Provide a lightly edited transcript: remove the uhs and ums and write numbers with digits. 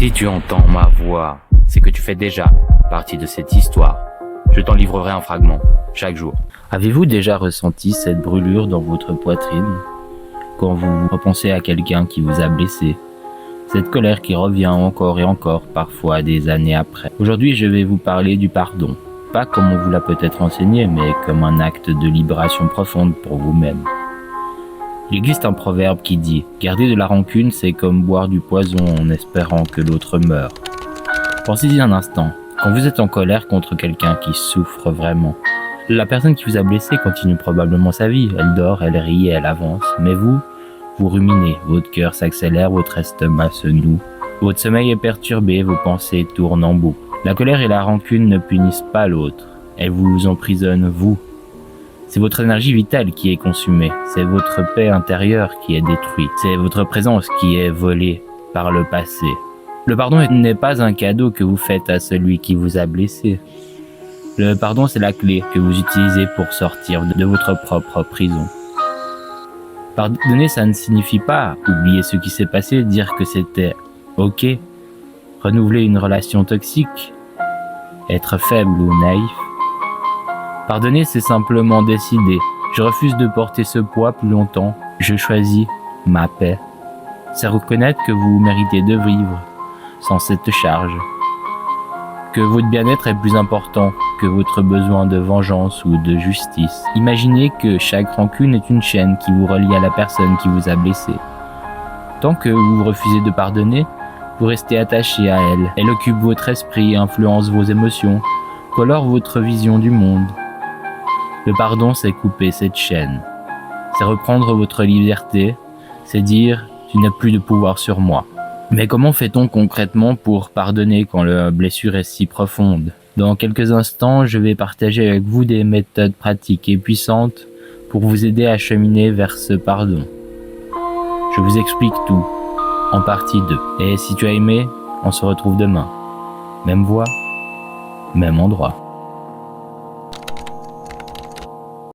Si tu entends ma voix, c'est que tu fais déjà partie de cette histoire. Je t'en livrerai un fragment, chaque jour. Avez-vous déjà ressenti cette brûlure dans votre poitrine quand vous repensez à quelqu'un qui vous a blessé? Cette colère qui revient encore et encore, parfois des années après. Aujourd'hui, je vais vous parler du pardon. Pas comme on vous l'a peut-être enseigné, mais comme un acte de libération profonde pour vous-même. Il existe un proverbe qui dit « Garder de la rancune, c'est comme boire du poison en espérant que l'autre meure ». Pensez-y un instant. Quand vous êtes en colère contre quelqu'un qui souffre vraiment, la personne qui vous a blessé continue probablement sa vie. Elle dort, elle rit, elle avance. Mais vous ruminez. Votre cœur s'accélère, votre estomac se noue. Votre sommeil est perturbé, vos pensées tournent en boucle. La colère et la rancune ne punissent pas l'autre. Elles vous emprisonnent, vous. C'est votre énergie vitale qui est consumée. C'est votre paix intérieure qui est détruite. C'est votre présence qui est volée par le passé. Le pardon n'est pas un cadeau que vous faites à celui qui vous a blessé. Le pardon, c'est la clé que vous utilisez pour sortir de votre propre prison. Pardonner, ça ne signifie pas oublier ce qui s'est passé, dire que c'était ok, renouveler une relation toxique, être faible ou naïf. Pardonner, c'est simplement décider. Je refuse de porter ce poids plus longtemps. Je choisis ma paix. C'est reconnaître que vous méritez de vivre sans cette charge. Que votre bien-être est plus important que votre besoin de vengeance ou de justice. Imaginez que chaque rancune est une chaîne qui vous relie à la personne qui vous a blessé. Tant que vous refusez de pardonner, vous restez attaché à elle. Elle occupe votre esprit, influence vos émotions, colore votre vision du monde. Le pardon, c'est couper cette chaîne. C'est reprendre votre liberté, c'est dire « tu n'as plus de pouvoir sur moi ». Mais comment fait-on concrètement pour pardonner quand la blessure est si profonde? Dans quelques instants, je vais partager avec vous des méthodes pratiques et puissantes pour vous aider à cheminer vers ce pardon. Je vous explique tout, en partie 2. Et si tu as aimé, on se retrouve demain. Même voix, même endroit.